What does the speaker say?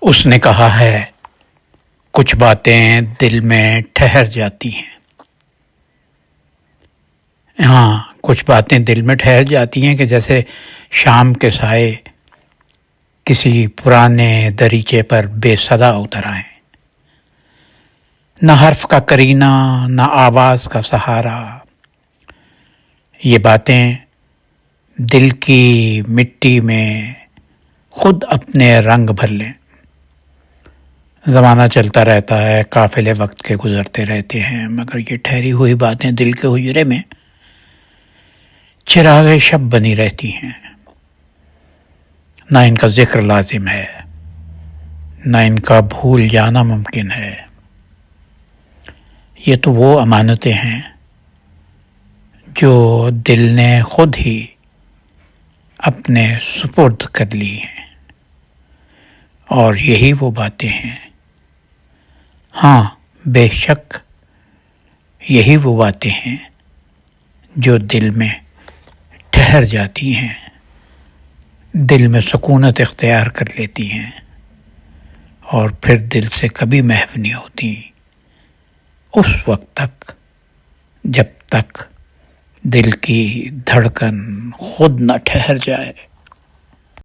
اس نے کہا ہے کچھ باتیں دل میں ٹھہر جاتی ہیں. ہاں، کچھ باتیں دل میں ٹھہر جاتی ہیں کہ جیسے شام کے سائے کسی پرانے دریچے پر بے صدا اتر آئیں. نہ حرف کا کرینہ، نہ آواز کا سہارا. یہ باتیں دل کی مٹی میں خود اپنے رنگ بھر لیں. زمانہ چلتا رہتا ہے، قافلے وقت کے گزرتے رہتے ہیں، مگر یہ ٹھہری ہوئی باتیں دل کے حجرے میں چراغ شب بنی رہتی ہیں. نہ ان کا ذکر لازم ہے، نہ ان کا بھول جانا ممکن ہے. یہ تو وہ امانتیں ہیں جو دل نے خود ہی اپنے سپرد کر لی ہیں، اور یہی وہ باتیں ہیں. ہاں بے شک یہی وہ باتیں ہیں جو دل میں ٹھہر جاتی ہیں، دل میں سکونت اختیار کر لیتی ہیں، اور پھر دل سے کبھی محو نہیں ہوتی اس وقت تک جب تک دل کی دھڑکن خود نہ ٹھہر جائے.